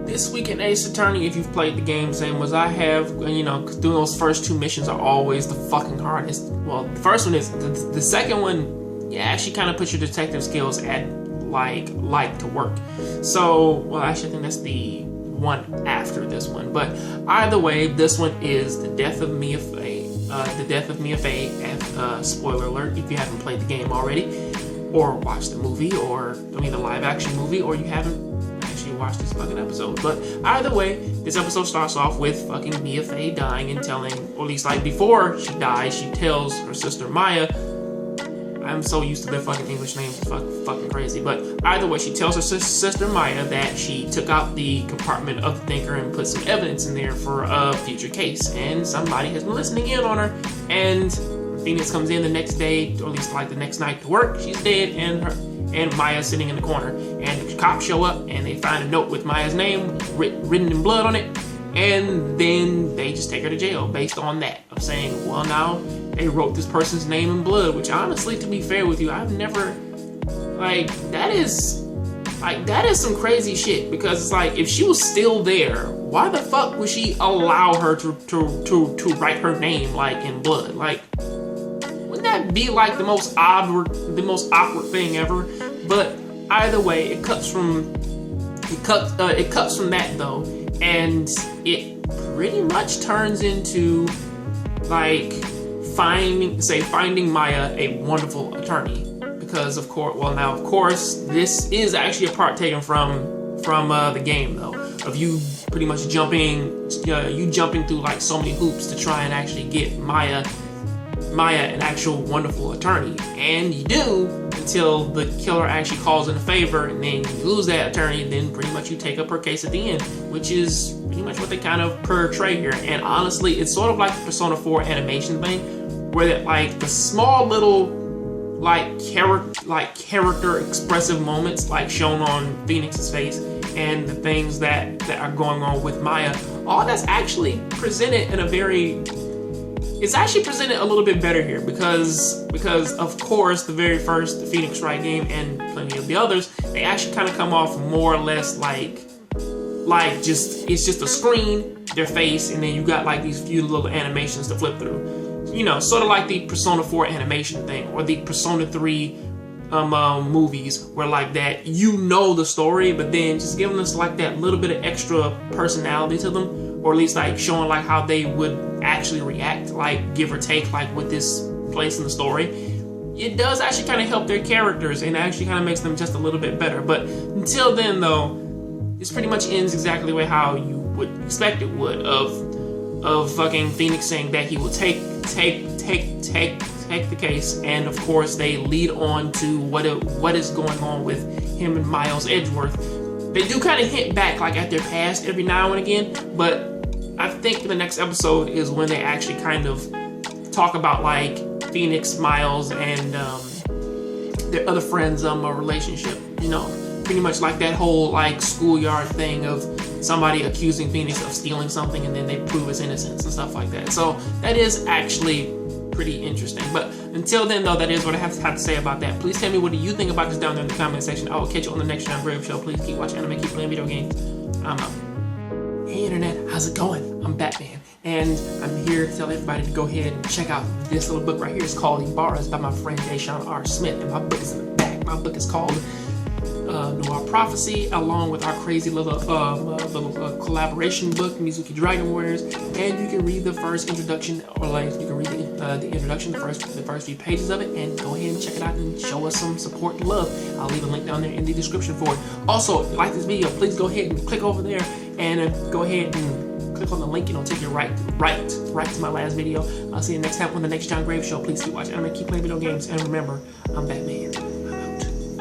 This week in Ace Attorney, if you've played the game, same as I have, you know, doing those first two missions are always the fucking hardest. Well, the first one is. The second one, yeah, actually kind of puts your detective skills at, like to work. So, well, actually I think that's the one after this one. But either way, this one is the death of Mia Fey. Spoiler alert, if you haven't played the game already, or watched the movie, or the live action movie, or you haven't actually watched this fucking episode. But either way, this episode starts off with fucking Mia Fey dying and telling, or at least like before she dies, she tells her sister Maya. I'm so used to their fucking English names, it's fucking crazy. But either way, she tells her sister Maya that she took out the compartment of the thinker and put some evidence in there for a future case. And somebody has been listening in on her. And Phoenix comes in the next day, or at least like the next night to work. She's dead, and Maya's sitting in the corner. And the cops show up, and they find a note with Maya's name written in blood on it. And then they just take her to jail based on that, of saying, well, now they wrote this person's name in blood, which honestly, to be fair with you, I've never, that is some crazy shit, because it's like, if she was still there, why the fuck would she allow her to write her name, in blood? Wouldn't that be, the most awkward thing ever? But either way, it cuts from that, though, and it pretty much turns into, finding Maya a wonderful attorney, because of course, this is actually a part taken from the game, though, of you pretty much jumping through so many hoops to try and actually get Maya an actual wonderful attorney, and you do until the killer actually calls in a favor, and then you lose that attorney, and then pretty much you take up her case at the end, which is pretty much what they kind of portray here. And honestly, it's sort of like the Persona 4 animation thing, where that the small little character expressive moments shown on Phoenix's face, and the things that are going on with Maya, all that's actually presented in a very. It's actually presented a little bit better here, because of course the very first Phoenix Wright game and plenty of the others, they actually kind of come off more or less it's just a screen, their face, and then you got these few little animations to flip through. Sort of like the Persona 4 animation thing, or the Persona 3 movies, where that the story, but then just giving us that little bit of extra personality to them, or at least showing how they would actually react, give or take, with this place in the story. It does actually kind of help their characters, and actually kind of makes them just a little bit better. But until then, though, this pretty much ends exactly the way how you would expect it would, of fucking Phoenix saying that he will take the case, and of course they lead on to what is going on with him and Miles Edgeworth. They do kind of hint back at their past every now and again, but I think the next episode is when they actually kind of talk about Phoenix, Miles, and their other friends' relationship. Pretty much that whole schoolyard thing of somebody accusing Phoenix of stealing something, and then they prove his innocence and stuff like that. So that is actually pretty interesting. But until then, though, that is what I have to say about that. Please tell me, what do you think about this down there in the comment section. I will catch you on the next Jongravesshow. Please keep watching anime, keep playing video games. I'm out. Hey internet, how's it going? I'm Batman, and I'm here to tell everybody to go ahead and check out this little book right here. It's called Ibarra's by my friend Deshaun R. Smith, and my book is in the back. My book is called Noir Prophecy, along with our crazy little collaboration book, Mizuki Dragon Warriors. And you can read the first introduction, or you can read the introduction, the first few pages of it, and go ahead and check it out and show us some support and love. I'll leave a link down there in the description for it. Also, if you like this video, please go ahead and click over there, and go ahead and click on the link, and it'll take you right to my last video. I'll see you next time on the next Jongravesshow. Please keep watching anime, keep playing video games, and remember, I'm Batman.